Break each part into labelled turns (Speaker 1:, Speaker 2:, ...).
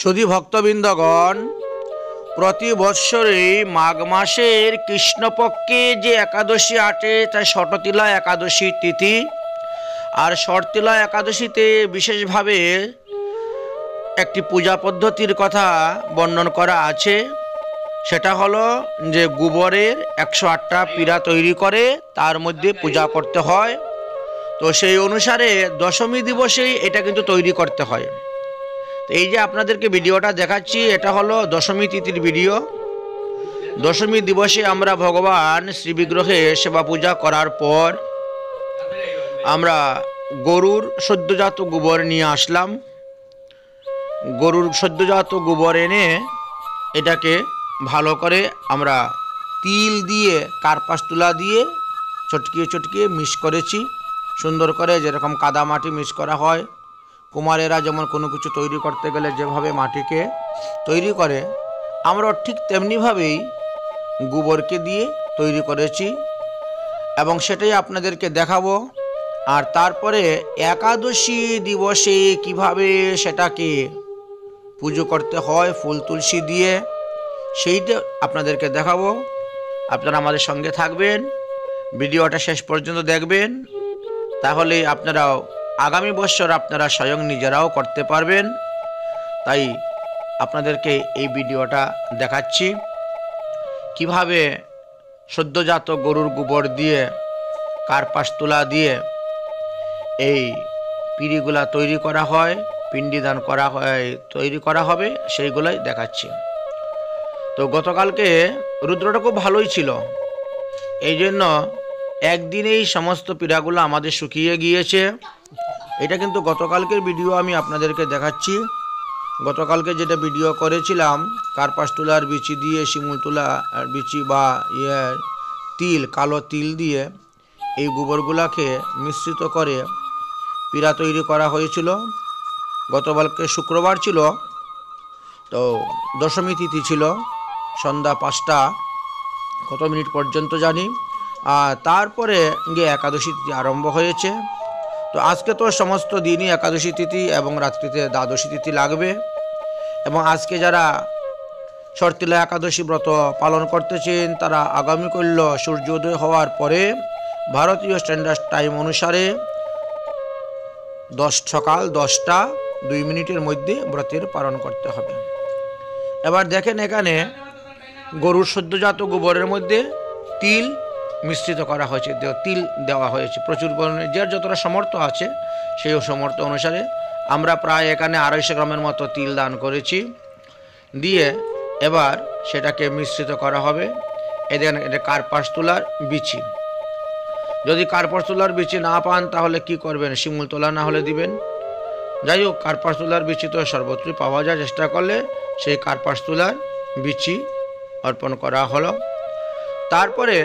Speaker 1: সুধী ভক্তবৃন্দগণ, প্রতি বৎসরেই মাঘ মাসের কৃষ্ণপক্ষে যে একাদশী আটে তা শটতিলা একাদশী তিথি। আর শটতিলা একাদশীতে বিশেষভাবে একটি পূজা পদ্ধতির কথা বর্ণন করা আছে। সেটা হলো যে গোবরের 108টা পিঁড়া তৈরি করে তার মধ্যে পূজা করতে হয়। তো সেই অনুসারে দশমী দিবসেই এটা কিন্তু তৈরি করতে হয়। তো এই যে আপনাদেরকে ভিডিওটা দেখাচ্ছি, এটা হলো দশমী তিথির ভিডিও। দশমী দিবসে আমরা ভগবান শ্রী বিগ্রহে সেবা পূজা করার পর আমরা গরুর সদ্যজাত গোবর নিয়ে আসলাম। গরুর সদ্যজাত গোবর এনে এটাকে ভালো করে আমরা তিল দিয়ে কার্পাস তুলা দিয়ে চটকিয়ে চটকিয়ে মিক্স করেছি সুন্দর করে, যেরকম কাদা মাটি মিক্স করা হয়। কুমারেরা যেমন কোনো কিছু তৈরি করতে গেলে যেভাবে মাটিকে তৈরি করে, আমরা ঠিক তেমনিভাবেই গোবরকে দিয়ে তৈরি করেছি এবং সেটাই আপনাদেরকে দেখাবো। আর তারপরে একাদশী দিবসে কিভাবে সেটাকে পুজো করতে হয় ফুল তুলসী দিয়ে, সেইটা আপনাদেরকে দেখাবো। আপনারা আমাদের সঙ্গে থাকবেন, ভিডিওটা শেষ পর্যন্ত দেখবেন, তাহলে আপনারাও আগামী বছর আপনারা স্বয়ং নিজেরাও করতে পারবেন। তাই আপনাদেরকে এই ভিডিওটা দেখাচ্ছি কিভাবে সদ্যজাত গরুর গোবর দিয়ে কার্পাস তুলা দিয়ে এই পিঁড়িগুলা তৈরি করা হয়, পিণ্ডিদান করা হয়, তৈরি করা হবে, সেইগুলাই দেখাচ্ছি। তো গতকালকে রুদ্রটা খুব ভালোই ছিল, এই জন্য একদিনেই সমস্ত পিঁড়াগুলো আমাদের শুকিয়ে গিয়েছে। এটা কিন্তু গতকালকের ভিডিও আমি আপনাদেরকে দেখাচ্ছি। গতকালকে যেটা ভিডিও করেছিলাম কার্পাস তুলার বিচি দিয়ে, শিমুল তুলা বিচি বা তিল, কালো তিল দিয়ে এই গোবরগুলাকে মিশ্রিত করে পিঁড়া তৈরি করা হয়েছিল। গতকালকে শুক্রবার ছিল, তো দশমী তিথি ছিল, সন্ধ্যা 5টা কত মিনিট পর্যন্ত জানি। আর তারপরে গিয়ে একাদশী তিথি আরম্ভ হয়েছে। তো আজকে তো সমস্ত দিনই একাদশী তিথি এবং রাত্রিতে দ্বাদশী তিথি লাগবে। এবং আজকে যারা শর্তিলা একাদশী ব্রত পালন করতেছেন তারা আগামীকাল সূর্যোদয় হওয়ার পরে ভারতীয় স্ট্যান্ডার্ড টাইম অনুসারে সকাল 10টা 2 মিনিটের মধ্যে ব্রতের পালন করতে হবে। এবার দেখেন, এখানে গরুর সদ্যজাত গোবরের মধ্যে তিল মিশ্রিত করা হয়েছে, তিল দেওয়া হয়েছে প্রচুর পরিমাণে। যার যতটা সামর্থ্য আছে সেই সামর্থ্য অনুসারে আমরা প্রায় এখানে 250 গ্রামের মতো তিল দান করেছি। দিয়ে এবার সেটাকে মিশ্রিত করা হবে। এদের এটা কার্পাস তুলার বিচি। যদি কার্পাস তুলার বিচি না পান তাহলে কি করবেন, শিমুল তোলা না হলে দিবেন। যাই হোক, কার্পাস তুলার বিচি তো সর্বত্রই পাওয়া যায়, চেষ্টা করলে সেই কার্পাস তুলার বিচি অর্পণ করা হলো। তারপরে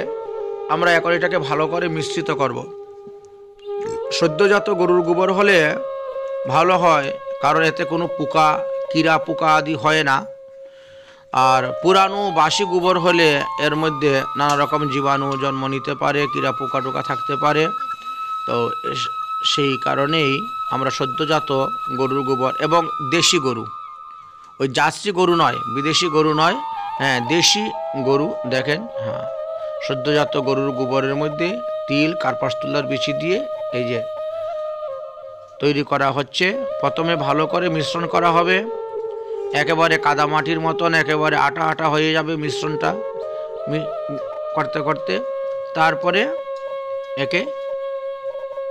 Speaker 1: আমরা এখন এটাকে ভালো করে মিশ্রিত করব। সদ্যজাত গরুর গোবর হলে ভালো হয়, কারণ এতে কোনো পোকা, কীড়া পোকা আদি হয় না। আর পুরানো বাসি গোবর হলে এর মধ্যে নানা রকম জীবাণু জন্ম নিতে পারে, কীড়া পোকা টোকা থাকতে পারে। তো সেই কারণেই আমরা সদ্যজাত গরুর গোবর এবং দেশি গরু, ওই জার্সি গরু নয়, বিদেশি গরু নয়, হ্যাঁ দেশি গরু, দেখেন, হ্যাঁ সদ্যজাত গরুর গোবরের মধ্যে তিল, কার্পাস তুলার বিচি দিয়ে এই যে তৈরি করা হচ্ছে। প্রথমে ভালো করে মিশ্রণ করা হবে, একেবারে কাদামাটির মতন একেবারে আটা আটা হয়ে যাবে মিশ্রণটা করতে করতে। তারপরে একে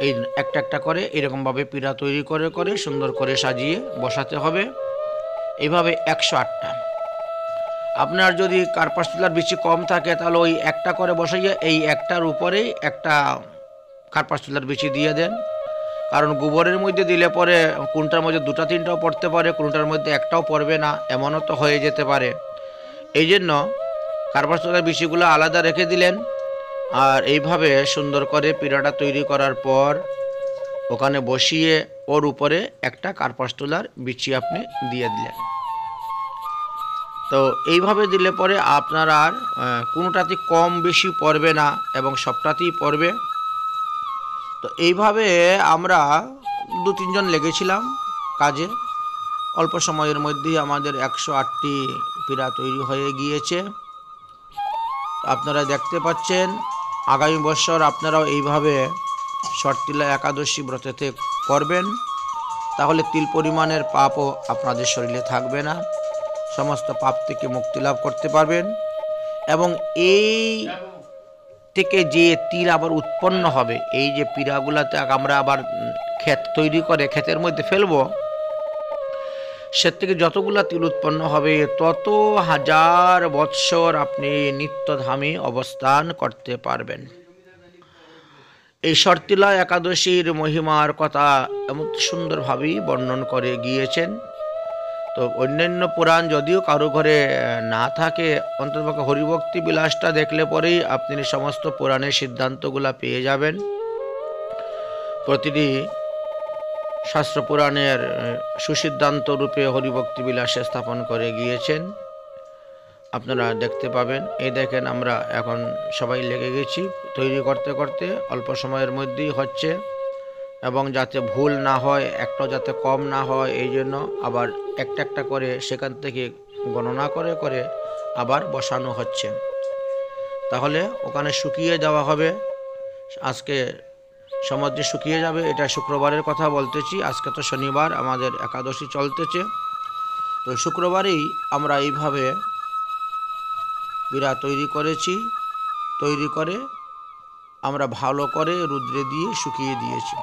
Speaker 1: এই একটা একটা করে এরকমভাবে পিঁড়া তৈরি করে করে সুন্দর করে সাজিয়ে বসাতে হবে। এইভাবে 108টা। আপনার যদি কার্পাস তুলার বিচি কম থাকে তাহলে ওই একটা করে বসাইয়ে এই একটার উপরেই একটা কার্পাস তুলার বিচি দিয়ে দেন। কারণ গোবরের মধ্যে দিলে পরে কোনটার মধ্যে 2টা 3টাও পড়তে পারে, কোনটার মধ্যে একটাও পড়বে না, এমনও তো হয়ে যেতে পারে। এই জন্য কার্পাস তুলার বিচিগুলো আলাদা রেখে দিলেন। আর এইভাবে সুন্দর করে পিঁড়াটা তৈরি করার পর ওখানে বসিয়ে ওর উপরে একটা কার্পাস তুলার বিচি আপনি দিয়ে দিলেন। তো এইভাবে দিলে পরে আপনার আর কোনোটাতে কম বেশি পড়বে না এবং সবটাতেই পড়বে। তো এইভাবে আমরা 2-3 জন লেগেছিলাম কাজে। অল্প সময়ের মধ্যেই আমাদের 108টি পীড়া তৈরি হয়ে গিয়েছে। আপনারা দেখতে পাচ্ছেন, আগামী বছর আপনারাও এইভাবে শর্তিলা একাদশী ব্রতেতে করবেন, তাহলে তিল পরিমাণের পাপও আপনাদের শরীরে থাকবে না, সমস্ত পাপ থেকে মুক্তি লাভ করতে পারবেন। এবং এই থেকে যে তিল আবার উৎপন্ন হবে, এই যে পীড়াগুলাতে আমরা আবার ক্ষেত তৈরি করে ক্ষেতের মধ্যে ফেলবো, সে থেকে যতগুলা তিল উৎপন্ন হবে তত হাজার বৎসর আপনি নিত্যধামে অবস্থান করতে পারবেন। এই শর্তিলা একাদশীর মহিমার কথা এমন সুন্দরভাবেই বর্ণন করে গিয়েছেন। তো অন্যান্য পুরাণ যদিও কারো ঘরে না থাকে, অন্ততপক্ষে হরিভক্তি বিলাসটা দেখলে পরেই আপনি সমস্ত পুরাণের সিদ্ধান্তগুলা পেয়ে যাবেন। প্রতিটি শাস্ত্র পুরাণের সুসিদ্ধান্ত রূপে হরিভক্তি বিলাসে স্থাপন করে গিয়েছেন, আপনারা দেখতে পাবেন। এই দেখেন, আমরা এখন সবাই লেগে গেছি তৈরি করতে করতে, অল্প সময়ের মধ্যেই হচ্ছে। এবং যাতে ভুল না হয়, একটাও যাতে কম না হয়, এই জন্য আবার একটা একটা করে সেখান থেকে গণনা করে করে আবার বসানো হচ্ছে। তাহলে ওখানে শুকিয়ে দেওয়া হবে। আজকে সমাধি শুকিয়ে যাবে, এটা শুক্রবারের কথা বলতেছি। আজকে তো শনিবার, আমাদের একাদশী চলতেছে। তো শুক্রবারেই আমরা এইভাবে পীড়া তৈরি করেছি। তৈরি করে আমরা ভালো করে রুদ্রে দিয়ে শুকিয়ে দিয়েছি।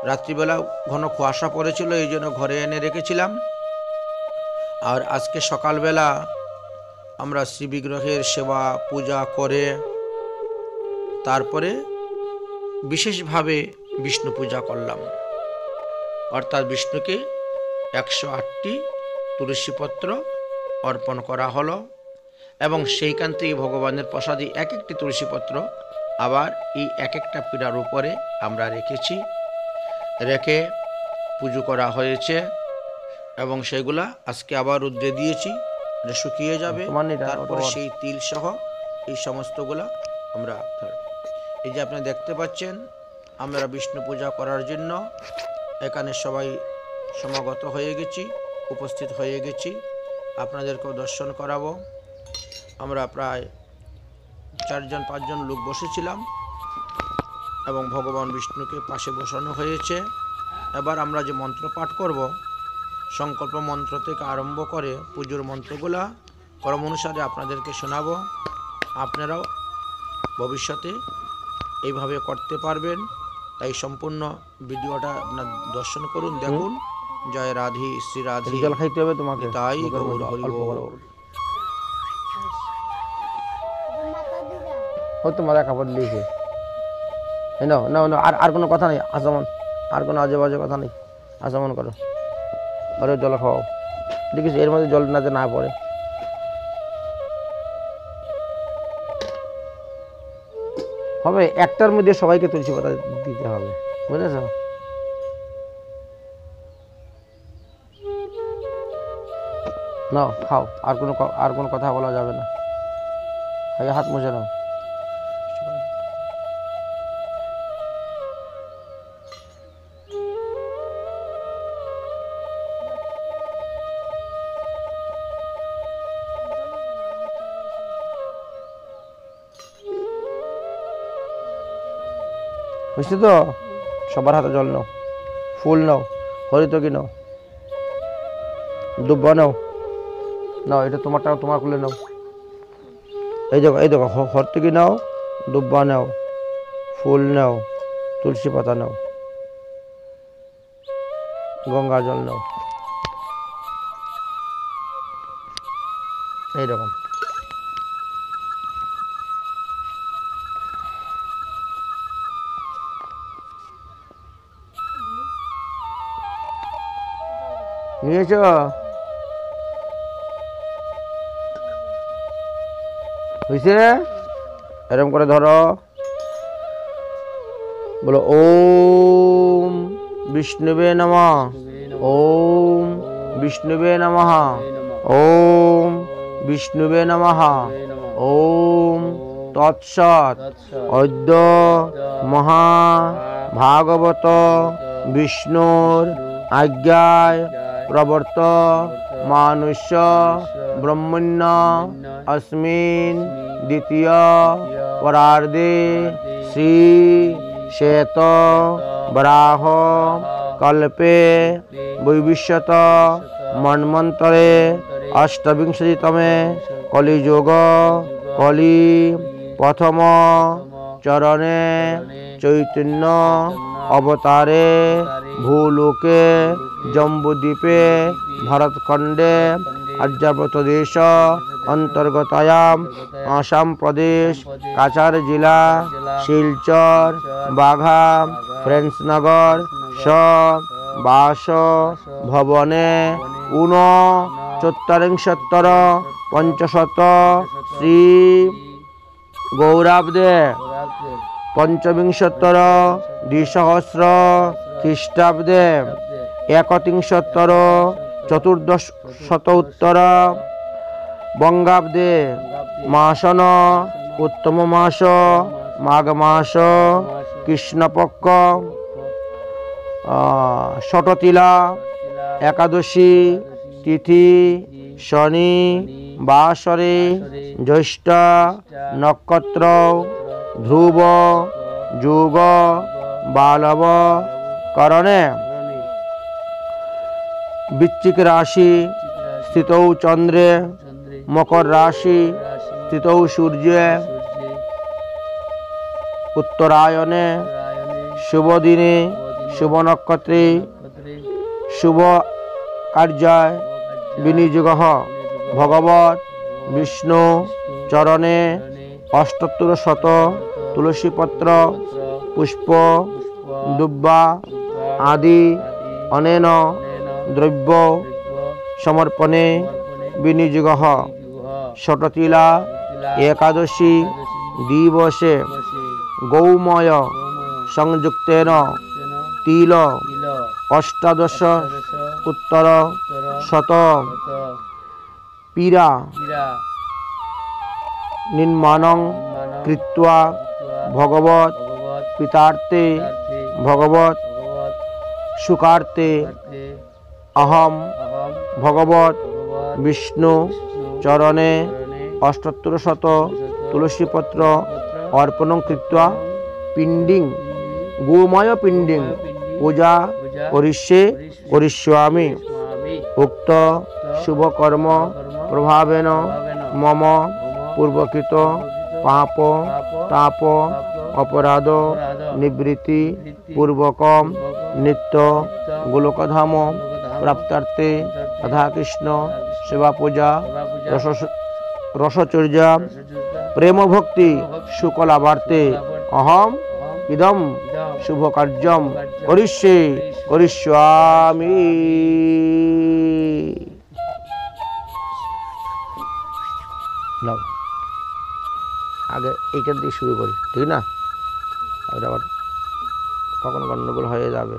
Speaker 1: রাত্রিবেলা ঘন কুয়াশা পড়েছিল, এই জন্য ঘরে এনে রেখেছিলাম। আর আজকে সকালবেলা আমরা শ্রী বিগ্রহের সেবা পূজা করে তারপরে বিশেষভাবে বিষ্ণু পূজা করলাম। অর্থাৎ বিষ্ণুকে 108টি তুলসীপত্র অর্পণ করা হলো এবং সেইখান থেকে ভগবানের প্রসাদী এক একটি তুলসীপত্র আবার এই এক একটা পীড়ার উপরে আমরা রেখেছি, রেখে পুজো করা হয়েছে এবং সেগুলা আজকে আবার রুদ্রে দিয়েছি, এটা শুকিয়ে যাবে। তারপরে সেই তিল সহ এই সমস্তগুলা আমরা, এই যে আপনি দেখতে পাচ্ছেন, আমরা বিষ্ণু পূজা করার জন্য এখানে সবাই সমাগত হয়ে গেছি, উপস্থিত হয়ে গেছি। আপনাদেরকেও দর্শন করাবো। আমরা প্রায় 4-5 জন লোক বসেছিলাম এবং ভগবান বিষ্ণুকে পাশে বসানো হয়েছে। এবার আমরা যে মন্ত্র পাঠ করব, সংকল্প মন্ত্র থেকে আরম্ভ করে পুজোর মন্ত্রগুলা ক্রম অনুসারে আপনাদেরকে শোনাবো। আপনারাও ভবিষ্যতে এইভাবে করতে পারবেন। তাই সম্পূর্ণ ভিডিওটা আপনার দর্শন করুন, দেখুন। জয় রাধে, শ্রী রাধে।
Speaker 2: জল খাইতে হবে তোমাকে,
Speaker 1: তাই গৌর হরি বল।
Speaker 2: ও তোমার কাপড় দিয়েছে, নাও নাও নাও। আর কোনো কথা নেই, আচমন, আর কোনো আজে বাজে কথা নেই, আচমন করো, আরে জল খাওয়াও। দেখিস এর মধ্যে জল না পড়ে। হবে একটার মধ্যে সবাইকে তুলসী পাতা দিতে হবে, বুঝেছ? নাও খাও, আর কোনো কথা বলা যাবে না। হাত মুছে নাও। বুঝছি তো? সবার হাতে জল নাও, ফুল নাও, হরিতকি নাও, দুব্বা নাও, নাও এটা তোমারটা, তোমার খুলে নাও। এই দেখো হরিতকি নাও, দুব্বা নাও, ফুল নাও, তুলসী পাতা নাও, গঙ্গা জল নাও, এইরকম। নিয়েছ? হয়েছে? এরকম করে ধরো, বলো ওম বিষ্ণুবে নমঃ, ওম বিষ্ণুবে নমঃ, ওম বিষ্ণুবে নমঃ, ওম তৎসৎ। অদ্য মহা ভাগবত বিষ্ণুর আজ্ঞায় প্রবর্ত মানুষ্য ব্রহ্মণ্য अस्मिन् দ্বিতীয় পরার্ধে শ্রী শ্বেত বরাহ কল্পে বৈবিশ্যত মন্বন্তরে অষ্টবিংশতিতমে কলিযুগ কলি প্রথম চরণে চৈতন্য অবতারে ভূলোকে জম্বুদ্বীপে ভারতখণ্ডে আর্যাবর্ত দেশ অন্তর্গতায়াম আসাম প্রদেশ কাছাড় জেলা শিলচর বাঘা ফ্রেন্সনগর স বাস ভবনে ঊনচত্বরিংশত্তর পঞ্চশত শ্রী গৌরাব্দে পঞ্চবিংশত্তর দ্বিসহস্র খ্রিস্টাব্দে একত্রিংশত্তর চতুর্দশতোত্তর বঙ্গাব্দে মাসন উত্তম মাস মাঘ মাস কৃষ্ণপক্ষ ষটতিলা একাদশী তিথি শনি বাসরে জ্যৈষ্ঠ নক্ষত্র ধ্রুব যুগ বালব করণে বৃশ্চিক রাশি স্থিতৌ চন্দ্রে মকর রাশি স্থিতৌ সূর্যে উত্তরায়ণে শুভ দিনে শুভ নক্ষত্রে শুভ কার্যায় বিনিযোগ ভগবত বিষ্ণু চরণে অষ্টোত্তর শত তুলসীপত্র পুষ্প দুব্বা আদি অনেন দ্রব্য সমর্পণে বিনিযোগ ষটতিলা একাদশী দিবসে গৌময় সংযুক্তেন তিল অষ্টাদশ উত্তর শত পীড়া নির্মাণং কৃত্বা ভগবত পিতার্থে ভগবত সুখার্থে অহম ভগবত বিষ্ণু চরণে অষ্টোত্তর শত তুলসীপত্র অর্পণং কৃত্বা পিণ্ডিং গোময় পিণ্ডিং পূজা করিষ্যামি উক্ত শুভকর্ম প্রভাবেন মম পূর্বকৃত পাপ তাপ অপরাধ নিবৃত্তি পূর্বকম নিত্য গোলকধাম প্রাপ্তার্থে রাধাকৃষ্ণ সেবা পূজা রসচর্যা প্রেম ভক্তি সুকলাবার্তে অহম ইদম শুভ কার্যম করিষ্যামি। আগে এইখান দিয়ে শুরু করি, ঠিক না? আবার কখন গন্ডগোল হয়ে যাবে।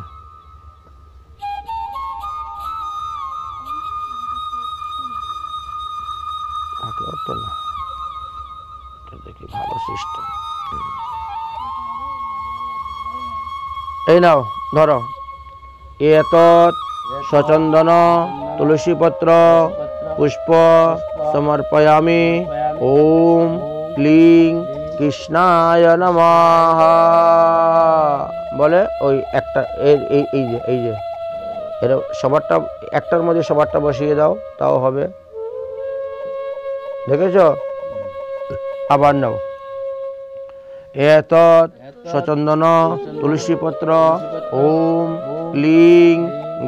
Speaker 2: তো না, দেখি ভালো সিস্টেম। এই নাও ধরো, এতৎ সচন্দন তুলসীপত্র পুষ্প সমর্পয়ামি। ওম ক্লিং কৃষ্ণায় নমঃ বলে ওই একটা এই যে এর সবারটা একটার মধ্যে সবারটা বসিয়ে দাও, তাও হবে। দেখেছ? আবার নাও, এতৎ সচন্দন তুলসীপত্র ওম ক্লিং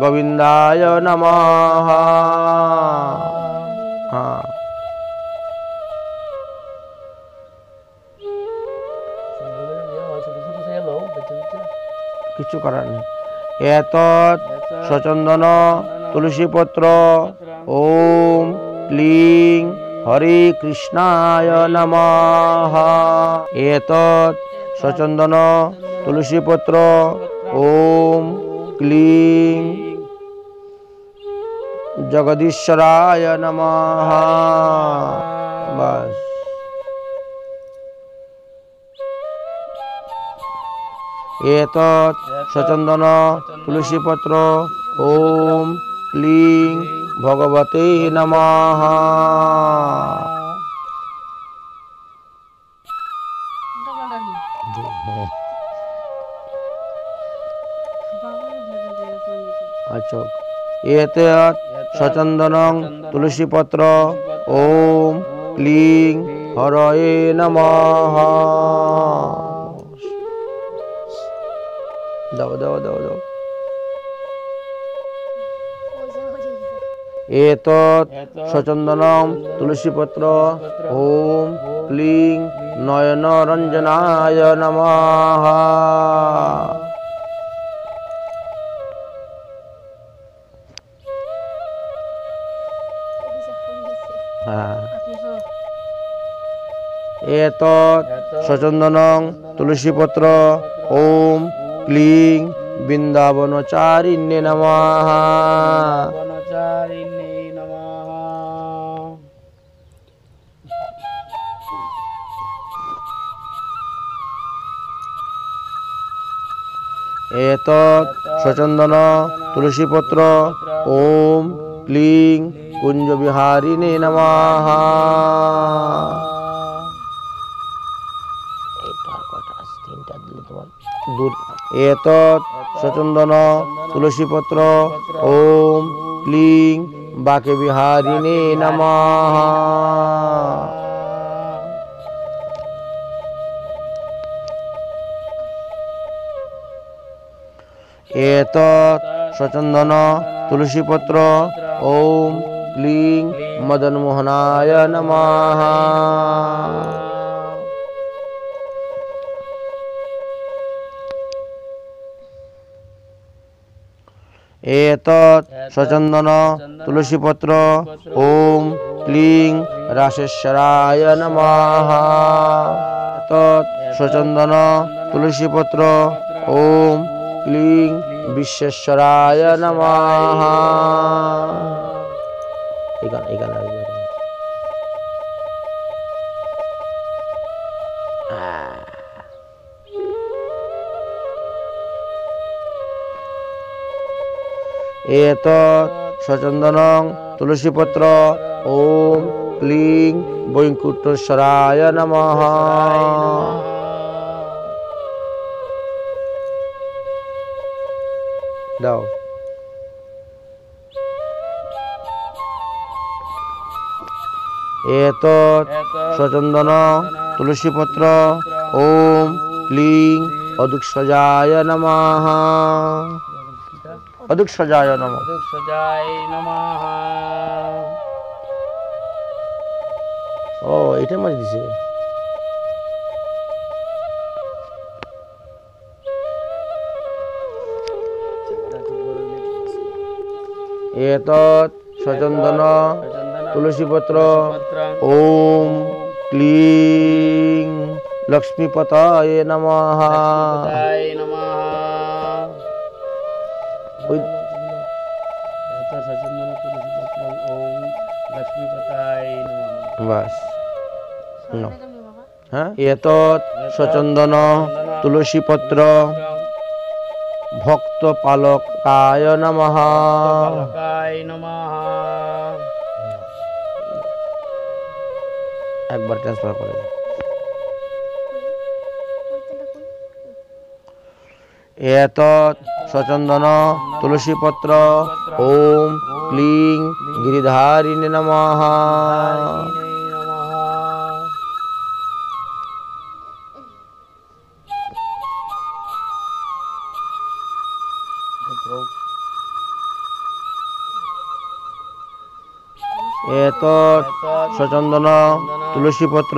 Speaker 2: গোবিন্দায় নমঃ। হ্যাঁ, কিছু করার নেই। এতৎ সচন্দন তুলসীপত্র ওম ক্লিং হরে কৃষ্ণায় নমঃ। এতৎ সচন্দন তুলসীপত্র ওম ক্লিং জগদীশ্বরায় নমঃ। বাস, এতৎ সচন্দন তুলসীপত্র ওম ক্লিং ভগবতে নমঃ। আচ্ছা, এতেৎ সচন্দনং তুলসীপত্র ওম ক্লিং হরয়ে নমঃ। দাও দাও দাও দাও। এতৎ সচন্দনং তুলসীপত্র ওম ক্লিং নয়নরঞ্জনায় নমঃ। এতৎ সচন্দনং তুলসীপত্র ওম ক্লিং বৃন্দাবনচারিণ্যে নমঃ। এতৎ সচন্দন তুলসীপত্র ওম ক্লিং কুঞ্জবিহারিণে নমঃ। এতৎ সচন্দন তুলসীপত্র ওম ক্লিং বাঁকেবিহারিণে নমঃ। এতৎ সচন্দন তুলসীপত্র ওম ক্লিং মদনমোহনায় নমঃ। এতৎ সচন্দন তুলসীপত্র ওম ক্লিং রাসেশ্বরায় নমঃ। এতৎ সচন্দন তুলসীপত্র ওম ক্লিং বিশ্বেশ্বরায় নমঃ। এখানে এতৎ সচন্দনং তুলসীপত্র ওম ক্লিং বৈকুণ্ঠেশ্বরায় নমঃ। দাও। এতৎ সচন্দন তুলসীপত্র ওম ক্লিং অদুক্ষজায় নমঃ। অদুক্ষজায় নমঃ। ও এটা মাঝে দিছে। এতৎ সচন্দন তুলসীপত্র ওম ক্লিং লক্ষ্মীপতায়ে নমঃ। বাস হ্যাঁ। এতৎ সচন্দন তুলসীপত্র ভক্ত পালকায় নমঃ। একবার ট্রান্সফার করে দাও। এতৎ সচন্দন তুলসীপত্র ওম ক্লিং গিরিধারিণে নমঃ। এতৎ সচন্দন তুলসীপত্র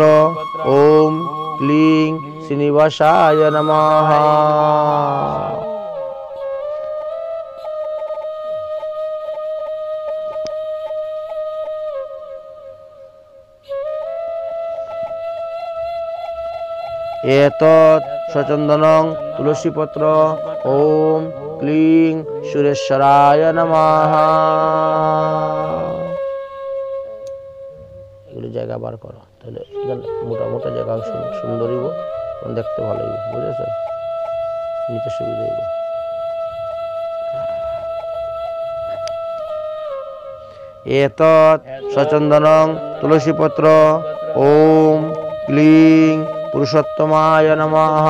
Speaker 2: ওম ক্লিং শ্রীনিবাসায় নমঃ। এতৎ সচন্দন তুলসীপত্র ওম ক্লিং সুরেশ্বরায় নমঃ। এগুলো জায়গা বার করো, তাহলে মোটা মোটা জায়গা সুন্দর হইব, দেখতে ভালো হইব, বুঝেছ? নিতে সুবিধা হইব। एतत् सचन्दनं तुलसीपत्र ओम क्लीं पुरुषोत्तमाय नमः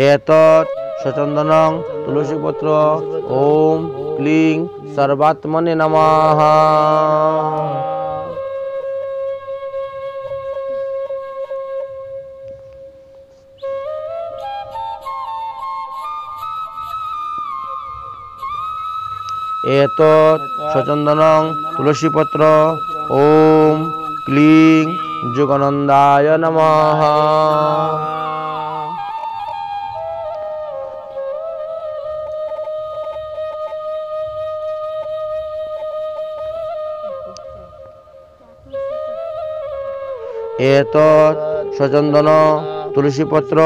Speaker 2: एतत् सचन्दनं तुलसीपत्र ओम क्लीं सर्वात्मने नमः एतत् सचन्दनं तुलसीपत्र ओम क्लीं जुगानन्दाय नमः एतत् सचन्दनं तुलसीपत्र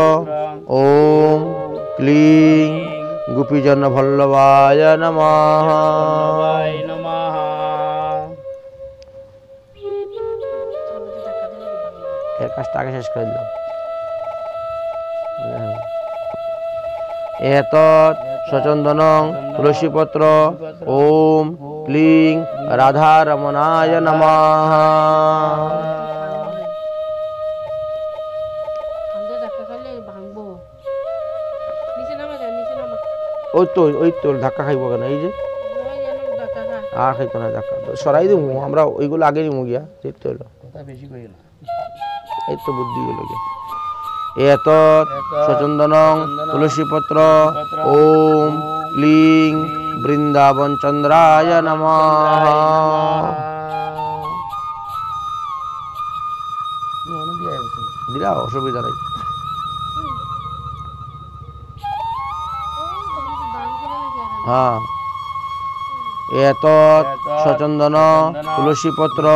Speaker 2: ओम क्लीं गोपीजन वल्लभाय नमः এর কাজটা আগে শেষ করে দিলাম एतत् सचन्दनं तुलसीपत्र ओम क्लीं राधारमणाय नमः ওই তো ধাক্কা খাইব কেন এই যে আর খাইতো না ধাক্কা সরাই দিব আমরা ওইগুলো আগে নিমু গিয়া দেখতে হলো এই তো বুদ্ধি গুলো গিয়া एतत् सचन्दनं तुलसीपत्र ओम क्लीं वृंदावन चंद्राय नमः দিলা অসুবিধা নাই हाँ एतत् सचन्दनं तुलसीपत्र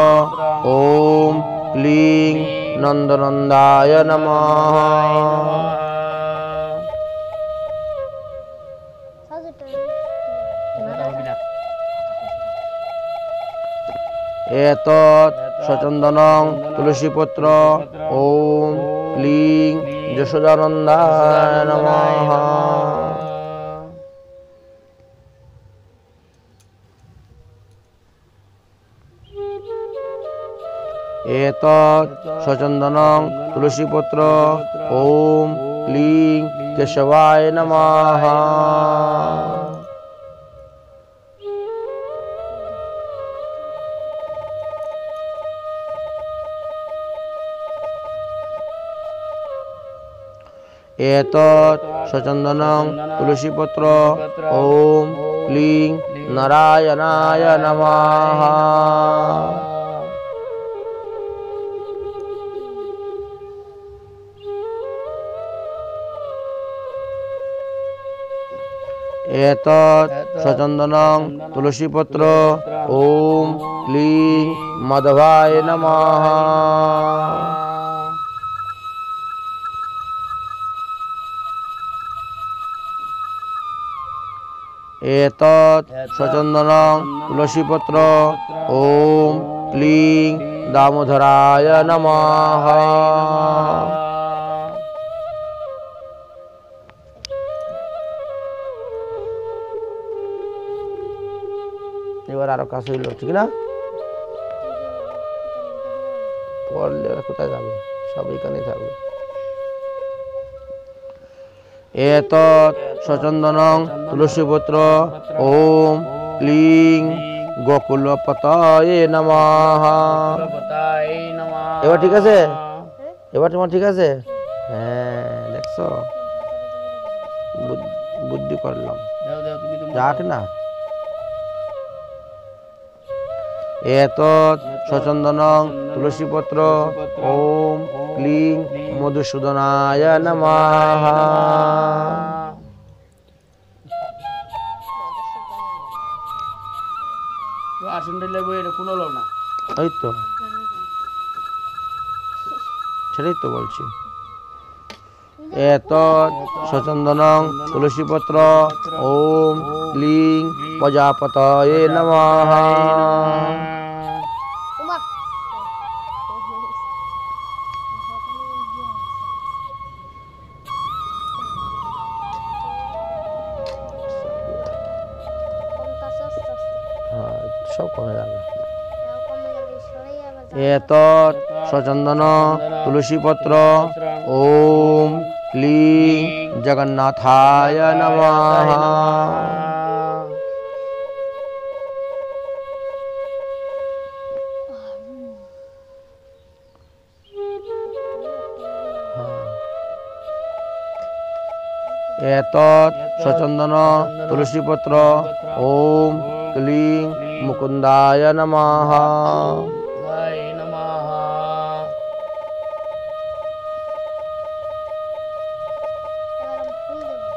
Speaker 2: ओम क्लीं नंदनंदाय नमः एतत् सचन्दनं तुलसीपत्र ओम क्लीं यशोदानन्दाय नमः एतत् सचन्दनं तुलसीपत्र ओम क्लीं केशवाय नमः एतत् सचन्दनं तुलसीपत्र ओम क्लीं नारायणाय नमः एतत् सचन्दनं तुलसीपत्र ओम क्लीं माधवाय नमः एतत् सचन्दनं तुलसीपत्र ओम क्लीं दामोदराय नमः এবার আরো কাছে হইল ঠিক না পড়লে কোথায় যাবে সব এখানে থাকবে एतत् सचन्दनं तुलसीपत्र ओम क्लीं गोकुलपतये नमः এবার ঠিক আছে এবার তোমার ঠিক আছে হ্যাঁ দেখছো বুদ্ধি করলাম যাক না एतत् सचन्दनं तुलसीपत्र ओम क्लीं मधुसूदनाय नमः এই তো সেটাই তো বলছি एतत् सचन्दनं तुलसीपत्र ओम क्लीं प्रजापतये नमः সব কমে যাবে।
Speaker 3: কমে গেলে সরেই আবার
Speaker 2: এতৎ সচন্দন তুলসী পত্র ওম ক্লিং জগন্নাথায় নমঃ। এতৎ সচন্দন তুলসী পত্র ওম ক্লিং মুকুন্দায় নমঃ।
Speaker 3: এবার আমি ফুল দেবো।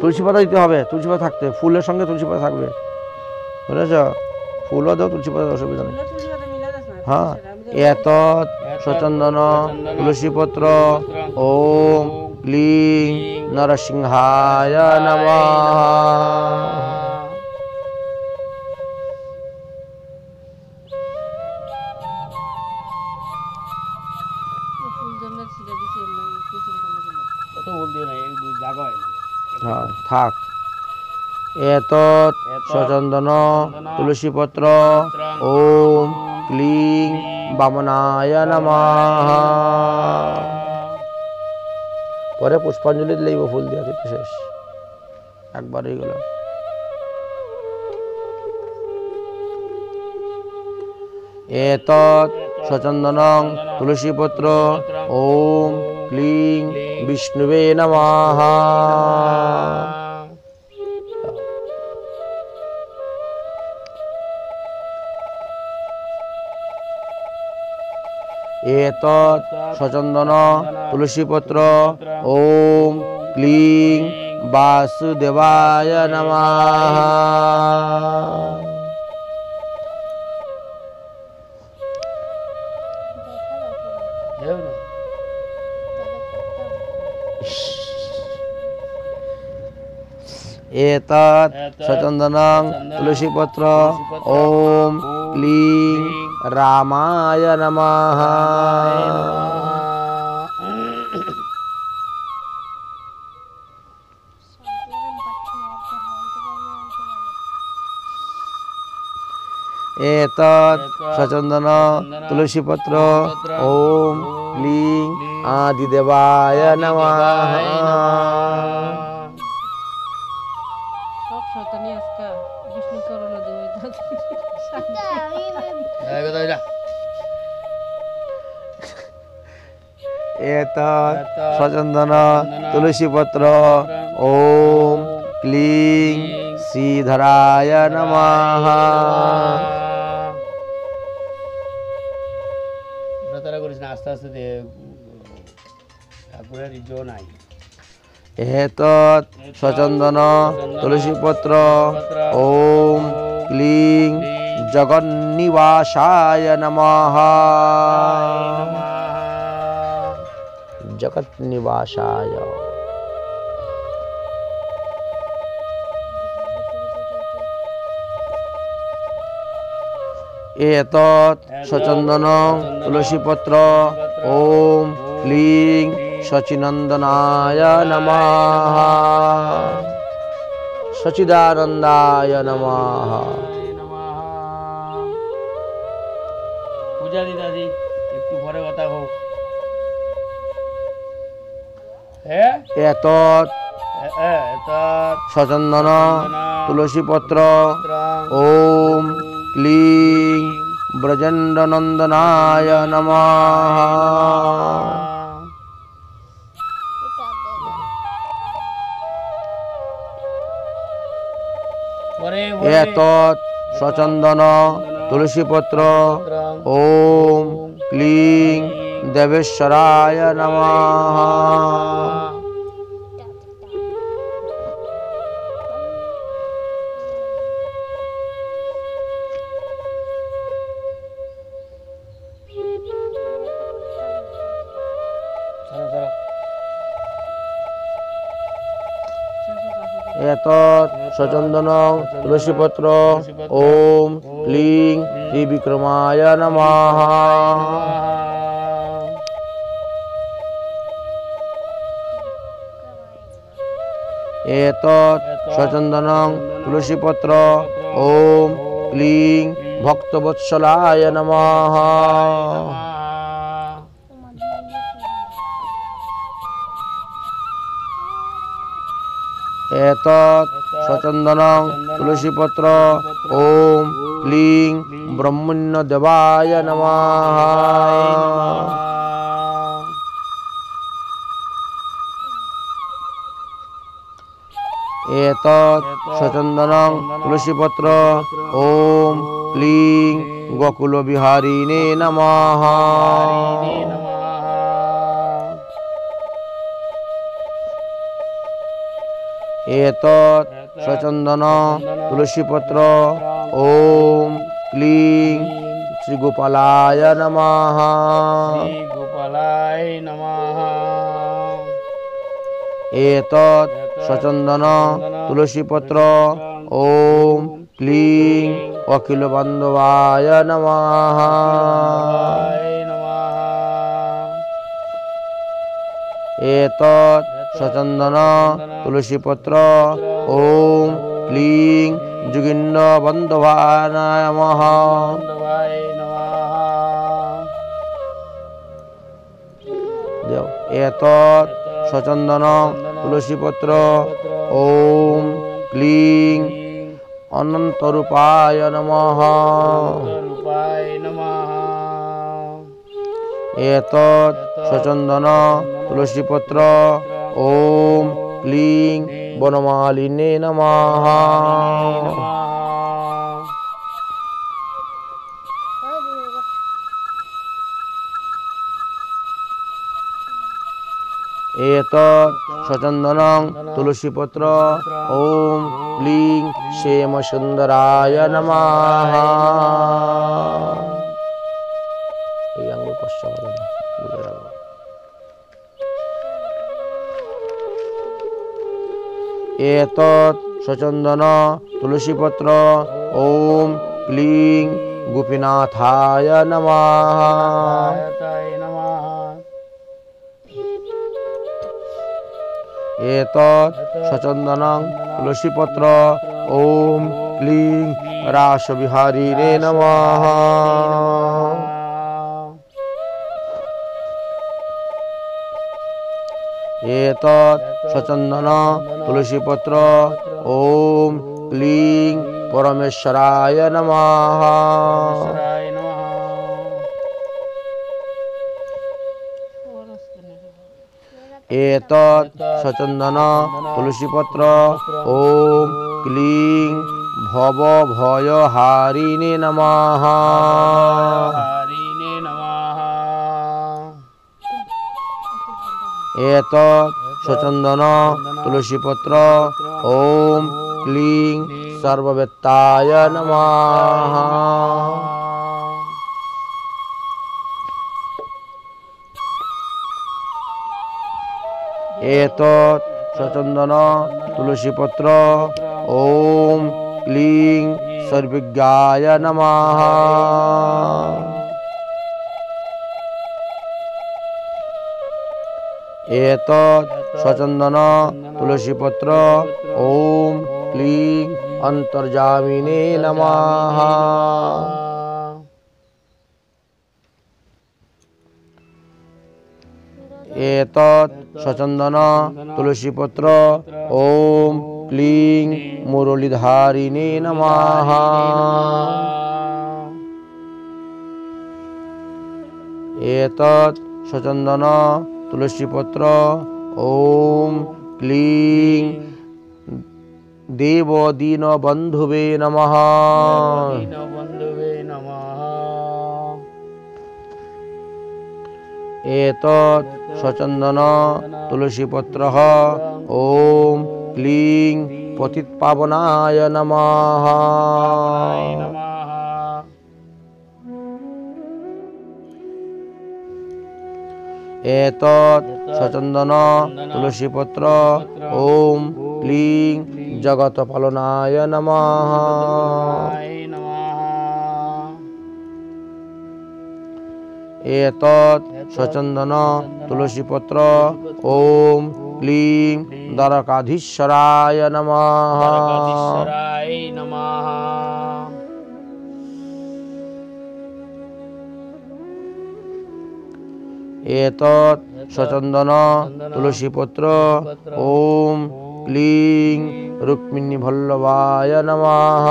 Speaker 2: তুলসী পাতা দিতে হবে, তুলসী পাতা থাকতে, ফুলের সঙ্গে তুলসী পাতা থাকবে, বুঝেছ? ফুলও দাও, তুলসী পাতা অসুবিধা নেই। হ্যাঁ, এতৎ সচন্দন তুলসী পত্র ওম ক্লিং নরসিংহায় নমঃ।
Speaker 1: কত বল দিও না, এই জায়গা হয় না।
Speaker 2: হ্যাঁ, থাক। এতৎ সচন্দন তুলসী পত্র ওম ক্লিং বামনায় নমঃ। পরে পুষ্পাঞ্জলি দিলেই ফুল দিয়ে দিতে শেষ, একবার হয়ে গেল। এতৎ সচন্দন তুলসী পত্র ওম ক্লিং বিষ্ণুবে নমঃ। এতৎ সচন্দন তুলসী পত্র ওম ক্লিং বাসুদেবায় নমঃ।
Speaker 3: দেখা দেখো তাদের করতাম।
Speaker 2: এতৎ সচন্দন তুলসী পত্র ওম ক্লিং রামায় নমঃ।
Speaker 3: শান্তিরাম পাচ্ছি না, একটা হলতে পারলে হলতে পারলে।
Speaker 2: এতৎ সচন্দন তুলসী পত্র ওম ক্লিং আদিদেবায় নমঃ।
Speaker 4: সব শয়তানি আজকা বিষ্ণু চরণ দেব।
Speaker 2: এতৎ সচন্দন তুলসী পত্র ওম ক্লিং শ্রীধরায় নমঃ।
Speaker 1: তারা করিস না, আস্তে আস্তে দে, ঠাকুরের ইজ্জত নাই।
Speaker 2: এতৎ সচন্দন তুলসী পত্র ওম ক্লিং জগন্নিবাসায় নমঃ। জগন্নিবাসায়। এতৎ সচন্দন তুলসী পত্র ওম ক্লিং সচিনন্দনায় নমঃ। সচিদানন্দায় নমঃ।
Speaker 1: পূজা দি দাদি, একটু পরে কথা হোক। হ্যাঁ,
Speaker 2: এতৎ
Speaker 1: তার
Speaker 2: সচন্দন তুলসী পত্র ওম ক্লিং ব্রজেন্দ্রনন্দনায় নমঃ।
Speaker 3: এটা দেবে।
Speaker 1: পরে
Speaker 2: এতৎ সচন্দন তুলসী পত্র ওম ক্লিং দেবেশ্বরায় নমঃ। এতৎ সচন্দন তুলসী পত্র ওম ক্লিং ত্রিবিক্রমায় নমঃ। এতৎ সচন্দন তুলসী পত্র ওম ক্লিং ভক্তবৎসলায় নমঃ এতৎ সচন্দনং তুলসী পত্র ওম ক্লিং ব্রহ্মণ্য দেবায় নমঃ এতৎ সচন্দনং তুলসী পত্র ওম ক্লিং গোকুল বিহারিণে নমঃ এতৎ সচন্দন তুলসী পত্র ওম ক্লিং শ্রী গোপালায় নমঃ
Speaker 1: গোপালায় নমঃ
Speaker 2: এতৎ সচন্দন তুলসী পত্র ওম ক্লিং অখিল বান্ধবায় নমঃ এতৎ সচন্দন তুলসী পত্র ওম ক্লিং যোগিন্দ বন্ধবায় নমঃ দেও এতৎ সচন্দন তুলসী পত্র ওম ক্লিং অনন্ত রূপায় নমঃ এতৎ সচন্দন তুলসী পত্র ওম ক্লিং বনমালিনে নমঃ এতৎ সচন্দনং তুলসী পত্র ওম ক্লিং শ্যাম সুন্দরায় নমঃ এই আঙ্গুল স্পর্শ করো না, দূরে রাখো। এতৎ সচন্দন তুলসী পত্র ওম ক্লিং গোপীনাথায় নমঃ এতৎ সচন্দনং তুলসী পত্র ওম ক্লিং রাসবিহারিণে নমঃ এতৎ সচন্দন তুলসী পত্র ওম ক্লিং পরমেশ্বরায় নমঃ এতৎ সচন্দন তুলসী পত্র ওম ক্লিং ভব ভয় হারিণে নমঃ এতৎ সচন্দন তুলসী পত্র ওম ক্লিং সর্ববেত্তায় নমঃ এতৎ সচন্দন তুলসী পত্র ওম ক্লিং সর্বজ্ঞায় নমঃ এতৎ সচন্দন তুলসী পত্র ওম ক্লিং অন্তর্যামিনে নমঃ এতৎ সচন্দন তুলসী পত্র ওম ক্লিং মুরলীধারিণে নমঃ এতৎ সচন্দন তুলসী পত্র ওম ক্লিং দেব দীন বন্ধুবে নমঃ এতৎ সচন্দন তুলসী পত্র ওম ক্লিং পতিত পাবনায় নমঃ এতৎ সচন্দন তুলসী পত্র ওম ক্লিং জগত পালনায় নমঃ এতৎ সচন্দন তুলসী পত্র ওম ক্লিং দ্বারকাধীশ্বরায় নমঃ।
Speaker 1: দ্বারকাধীশ্বরায় নমঃ।
Speaker 2: এতৎ সচন্দন তুলসীপত্র ওম ক্লিং রুক্মিণী বল্লভায় নমঃ।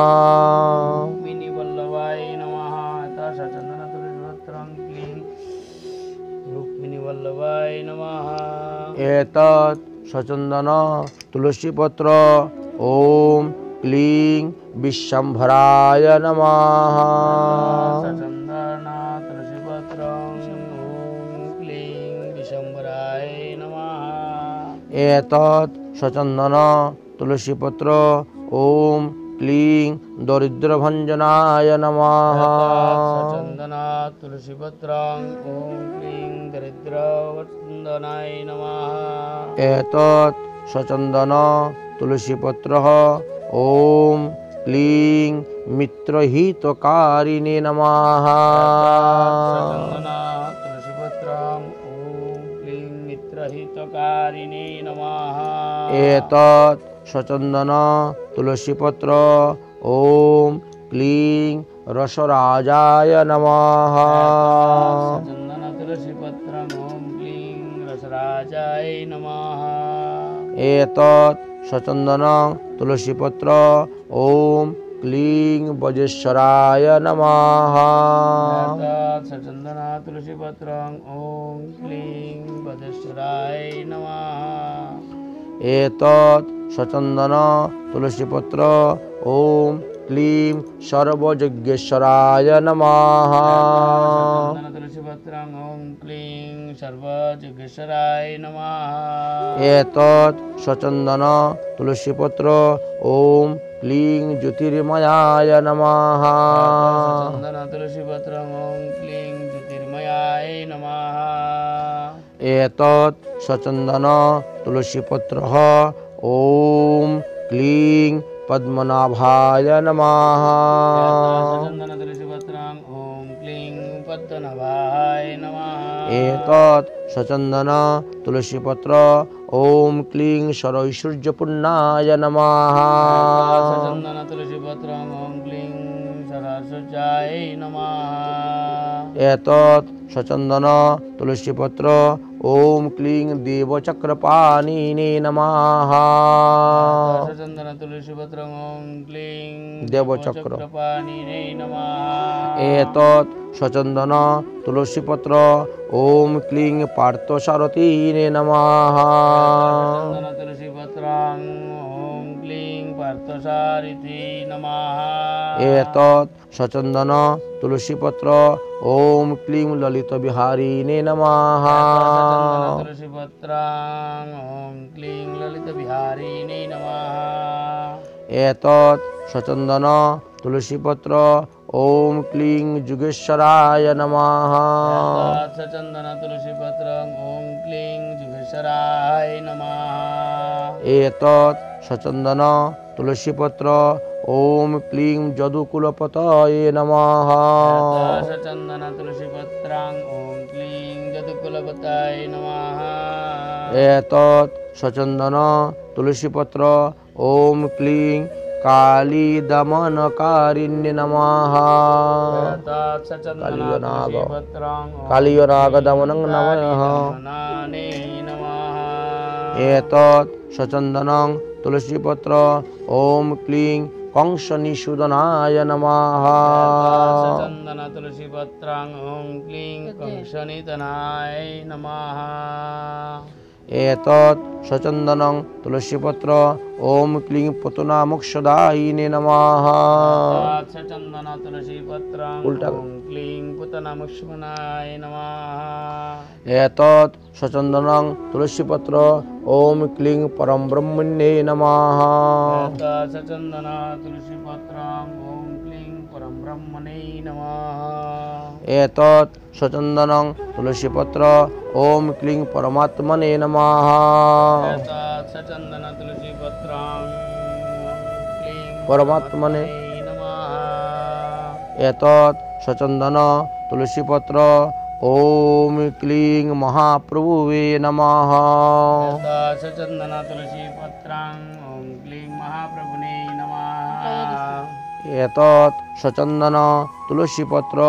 Speaker 1: রুক্মিণী বল্লভায় নমঃ। সচন্দন তুলসীপত্রং ক্লিং রুক্মিণী বল্লভায় নমঃ।
Speaker 2: এতৎ সচন্দন তুলসীপত্র ওম ক্লিং বিশ্বম্ভরায় নমঃ।
Speaker 1: সচন্দন তুলসীপত্রং ওম ক্লিং বিশ্বম্ভরায় নমঃ।
Speaker 2: এতৎ সচন্দন তুলসীপত্র ওম ক্লিং দরিদ্রভঞ্জনায় নমঃ।
Speaker 1: সচন্দন তুলসীপত্রং ওম ক্লিং দরিদ্রবন্দনায় নমঃ।
Speaker 2: এতৎ সচন্দন তুলসীপত্র ওম ক্লিং মিত্রহিতকারিণে নমঃ।
Speaker 1: সচন্দন তুলসীপত্রং ওম ক্লিং মিত্রহিতকারিণে নমঃ।
Speaker 2: এতৎ সচন্দন তুলসীপত্র ওম ক্লিং রসরাজায় নমঃ।
Speaker 1: সচন্দন তুলসীপত্রং ওম ক্লিং রসরাজায় নমঃ।
Speaker 2: এতৎ সচন্দন তুলসীপত্র ওম ক্লিং বজেশ্বরায় নমঃ।
Speaker 1: সচন্দন তুলসীপত্রং ওম ক্লিং বদেশ্বরায় নমঃ।
Speaker 2: এতৎ সচন্দন তুলসীপত্র ওম ক্লিং সর্বযজ্ঞেশ্বরায় নমঃ।
Speaker 1: সচন্দন তুলসীপত্রং ওম ক্লিং সর্বযজ্ঞেশ্বরায় নমঃ।
Speaker 2: এতৎ সচন্দন তুলসীপত্র ওম ক্লিং জ্যোতির্ময়ায় নমঃ।
Speaker 1: সচন্দন তুলসীপত্রং ওম ক্লিং জ্যোতির্ময়ায় নমঃ।
Speaker 2: এতৎ সচন্দন তুলসীপত্র ওম ক্লিং পদ্মনাভায় নমঃ।
Speaker 1: সচন্দন তুলসীপত্রং ওম ক্লিং পদ্মনাভায় নমঃ।
Speaker 2: এতৎ সচন্দন তুলসীপত্র ওম ক্লিং সরৈশ্বর্যপূর্ণায় নমঃ।
Speaker 1: সচন্দন তুলসীপত্রং ওম ক্লিং সরস্বত্যায় নমঃ।
Speaker 2: এতৎ সচন্দন তুলসীপত্র ওম ক্লিং দেবচক্রপাণিনে নমঃ।
Speaker 1: সচন্দন তুলসীপত্রং ওম ক্লিং
Speaker 2: দেবচক্র।
Speaker 1: দেবচক্রপাণিনে নমঃ।
Speaker 2: এতৎ সচন্দন তুলসীপত্র ওম ক্লিং পার্থসারথিনে নমঃ।
Speaker 1: সচন্দন তুলসীপত্রং ওম ক্লিং পার্থসারথি নমঃ।
Speaker 2: এতৎ সচন্দন তুলসীপত্র ওম ক্লিং ললিত বিহারিণে নমঃ।
Speaker 1: সচন্দন তুলসীপত্রং ওম ক্লিং ললিত বিহারিণে নমঃ।
Speaker 2: এতৎ সচন্দন তুলসীপত্র ওম ক্লিং যুগেশ্বরায় নমঃ।
Speaker 1: সচন্দন তুলসীপত্রং ওম ক্লিং যুগেশ্বরায় নমঃ।
Speaker 2: এতৎ সচন্দন তুলসীপত্র ওম ক্লিং যদুকুলপতয়ে নমঃ।
Speaker 1: সচন্দন তুলসীপত্রং ওম ক্লিং যদুকুলপতয়ে নমঃ।
Speaker 2: এতৎ সচন্দন তুলসীপত্র ওম ক্লিং কালী দমনকারিণ্যে নমঃ।
Speaker 1: সচন্দন
Speaker 2: কালীয়নাগ
Speaker 1: তুলসীপত্রং ওম
Speaker 2: কালীয়নাগ দমনং নমঃ।
Speaker 1: নানে নমঃ।
Speaker 2: এতৎ সচন্দন তুলসীপত্র ওম ক্লিং কংসনিষূদনায় নমঃ।
Speaker 1: সচন্দন তুলসীপত্রং ওম ক্লিং কংসনিধনায় নমঃ।
Speaker 2: এতৎ সচন্দন তুলসীপত্র ওম ক্লিং পুতনামোক্ষদায়িনে নমঃ।
Speaker 1: সচন্দন তুলসীপত্রং
Speaker 2: উল্টা।
Speaker 1: ওম ক্লিং পুতনামোক্ষদায় নমঃ।
Speaker 2: এতৎ সচন্দন তুলসীপত্র ওম ক্লিং পরম ব্রহ্মণ্যে নমঃ।
Speaker 1: সচন্দন তুলসীপত্রং ওম ক্লিং পরম ব্রহ্মণে নমঃ।
Speaker 2: এতৎ সচন্দন তুলসীপত্র ওম ক্লিং পরমাত্মনে নমঃ।
Speaker 1: সচন্দন তুলসীপত্রং ক্লিং
Speaker 2: পরমাত্মনে
Speaker 1: নমঃ।
Speaker 2: এতৎ সচন্দন তুলসীপত্র ओम क्लीं महाप्रभुवे नमः
Speaker 5: एतत् चन्दन तुलसी पत्रं ॐ क्लीं महाप्रभुने नमः
Speaker 2: एतत् सचन्दन तुलसी पत्र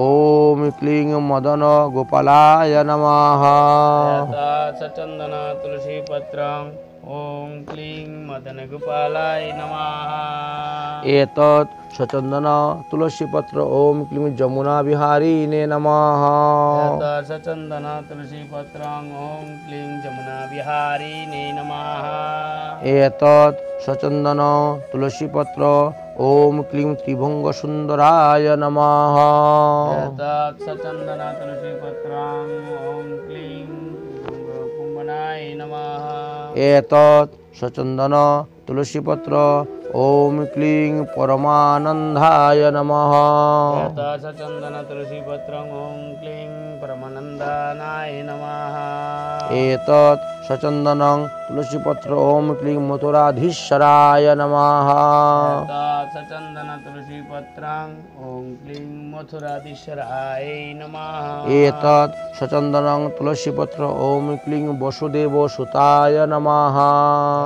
Speaker 2: ओम क्लीं मदन गोपालाय नमः
Speaker 5: एतत् चन्दन तुलसी पत्रं ॐ क्लीं मदन गोपालाय नमः
Speaker 2: एतत् सचन्दन तुलसी पत्र ओम क्लीं जमुना विहारिणे नमः
Speaker 5: एतत् चन्दन तुलसी पत्रं ॐ क्लीं जमुना विहारिणे नमः
Speaker 2: एतत् सचन्दन तुलसी पत्र ओम क्लीं त्रिभुंग सुंदराय नमः
Speaker 5: एतत् चन्दन तुलसी पत्रं ॐ क्लीं कुम्भनाय नमः
Speaker 2: एतत् सचन्दन तुलसी पत्र ओम क्लीं परमानंदाय नमः
Speaker 5: एतत् चन्दन तुलसी पत्रं ॐ क्लीं परमानन्दानाय नमः
Speaker 2: एतत् सचन्दन तुलसी पत्र ओम क्लीं मथुराधीश्वराय नमः
Speaker 5: एतत् चन्दन तुलसी पत्रं ॐ क्लीं मथुराधीश्वराय नमः
Speaker 2: एतत् सचन्दन तुलसी पत्र ओम क्लीं वसुदेव सुताय नमः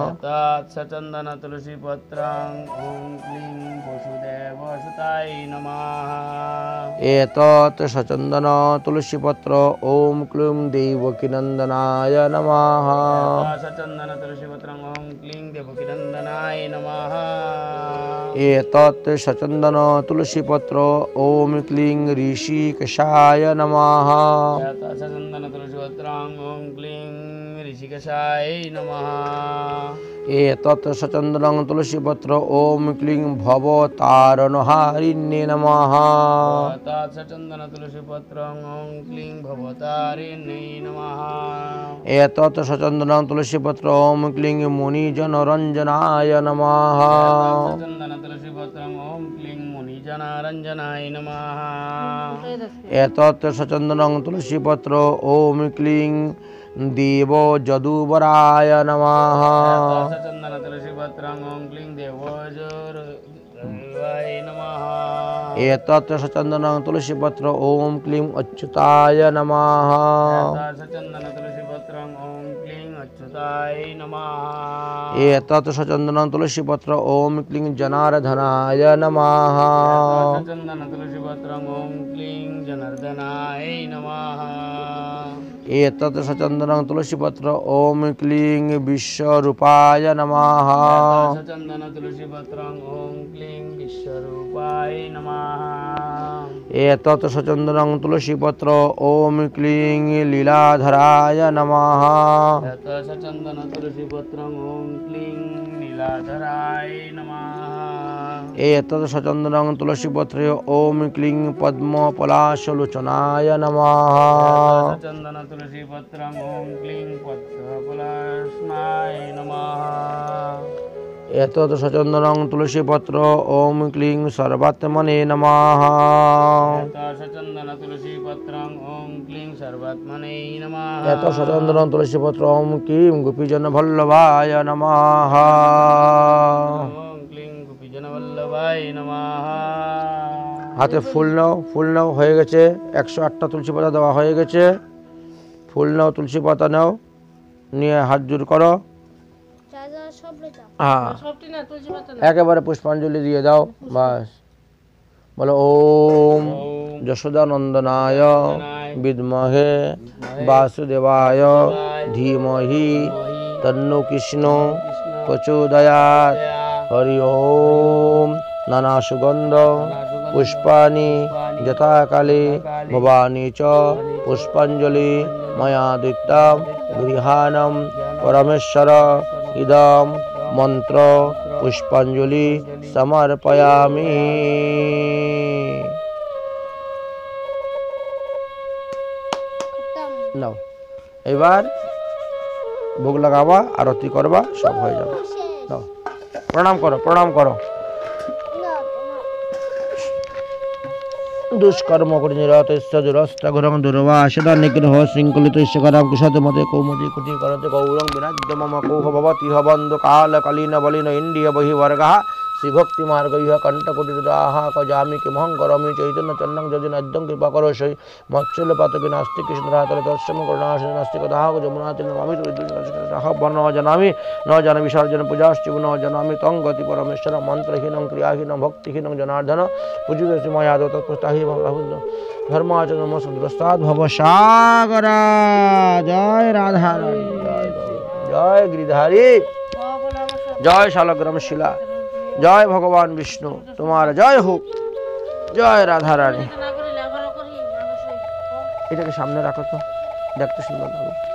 Speaker 5: एतत् चन्दन तुलसी पत्रं ॐ क्लीं वसुदेवसुताय नमः
Speaker 2: एतत् सचन्दन तुलसी पत्र ओम क्लीं देवकीनन्दनाय नमः
Speaker 5: एतत् चन्दन तुलसी पत्रं ॐ क्लीं देवकीनन्दनाय नमः
Speaker 2: एतत् सचन्दन तुलसी पत्र ओम क्लीं ऋषिकेशाय नमः
Speaker 5: एतत् चन्दन तुलसी पत्रं ॐ क्लीं ऋषिकेशाय नमः
Speaker 2: एतत् सचन्दन तुलसी पत्र ओम क्लीं भवतारणहारिण्ये नमः
Speaker 5: एतत् चन्दन तुलसी पत्रं ॐ क्लीं भवतारिण्ये नमः
Speaker 2: एतत् सचन्दन तुलसी पत्र ओम क्लीं मुनिजनरञ्जनाय नमः
Speaker 5: एतत् चन्दन तुलसी पत्रं ॐ क्लीं मुनिजनारञ्जनाय नमः
Speaker 2: एतत् सचन्दन तुलसी पत्र ओम क्लीं देवजदुवराय नमः
Speaker 5: एतत् चन्दन तुलसी पत्रं ॐ क्लीं देवजोराय नमः
Speaker 2: एतत् सचन्दन तुलसी पत्र ओम क्लीं अच्युताय नमः
Speaker 5: एतत् चन्दन तुलसी पत्रं ॐ क्लीं अच्युताय नमः
Speaker 2: एतत् सचन्दन तुलसी पत्र ओम क्लीं जनार्दनाय नमः
Speaker 5: एतत् चन्दन तुलसी पत्रं ॐ क्लीं जनार्दनाय नमः
Speaker 2: एतत् सचन्दन तुलसी पत्र ओम क्लीं विश्वरूपाय नमः
Speaker 5: एतत् चन्दन तुलसी पत्रं ॐ क्लीं विश्वरूपाय नमः
Speaker 2: एतत् सचन्दन तुलसी पत्र ओम क्लीं लीलाधराय नमः
Speaker 5: एतत् चन्दन तुलसी पत्रं ॐ क्लीं नीलाधराय नमः
Speaker 2: एतत् सचन्दन तुलसी पत्र ओम क्लीं पद्मपलाशलोचनाय नमः
Speaker 5: एतत् चन्दन तुलसी पत्रं ॐ क्लीं पद्मपलाशनाय नमः
Speaker 2: एतत् सचन्दन तुलसी पत्र ओम क्लीं सर्वात्मने नमः
Speaker 5: एतत् चन्दन तुलसी पत्रं ॐ क्लीं सर्वात्मने नमः
Speaker 2: एतत् सचन्दन तुलसी पत्र ओम क्लीं गोपीजनवल्लभाय नमः
Speaker 5: ॐ क्लीं गोपीजनवल्लभाय नमः
Speaker 2: হাতে ফুল নাও হয়ে গেছে 108টা তুলসী পাতা দেওয়া হয়ে গেছে ফুল নাও তুলসী পাতা নাও নিয়ে হাত জোড় করো হ্যাঁ
Speaker 4: সবটি না তুলসী পাতা না
Speaker 2: একেবারে পুষ্পাঞ্জলি দিয়ে দাও বাস বলো ওম যশোদানন্দনায় বিদ্মহে বাসুদেবায় ধীমহি তন্নো কৃষ্ণ প্রচোদয়াৎ হরি ওম নানা সুগন্ধ পুষ্পানি যথাকালে ভবানী চ পুষ্পাঞ্জলি ময়া দত্তম গৃহাণম পরমেশ্বর ইদম মন্ত্র পুষ্পাঞ্জলি সমর্পয়ামি নাও এবার ভোগ লাগাবা আরতি করবা সব হয়ে যাবে নাও প্রণাম করো প্রণাম করো দুষ্কর্ম করে নিরত দুরস্ত্রং দুর্বাসদা নিগ্রহ শৃঙ্খলিত ঈশ্বরাম কুশত মতে কৌমুদী কুটি করতে গৌরং বিরাজ্য মম কৌহ ভবতি হবন্ধ কাল কালীন বলিন ইন্দ্রিয় বহিবর্গা শ্রীভক্তি মার্গ ইহ কণ্ঠকুটির আহা কজামি কিমহং করমি চৈতন্য চন্নং যদি নদ্যং কৃপা করো সই মৎস্যল পাতকি নাস্তি কৃষ্ণ রাতলে তৎসম করুণাশন নাস্তিক দাহ যমুনা তিল আমি বর্ণ জানামি ন জন বিসর্জন পূজাশ্চিব ন জানামি তং গতি পরমেশ্বর মন্ত্রহীনং ক্রিয়াহীনং ভক্তিহীনং জনার্দন পূজিত ময়াদ তৎপ্রস্তাহি ধর্মাচরণ নমস্কার ভব সাগরা জয় রাধা রানী জয় গিরিধারী জয় শালগ্রাম শিলা জয় ভগবান বিষ্ণু তোমার জয় হোক জয় রাধা রানী এটাকে সামনে রাখো তো দেখতে সুন্দর লাগবে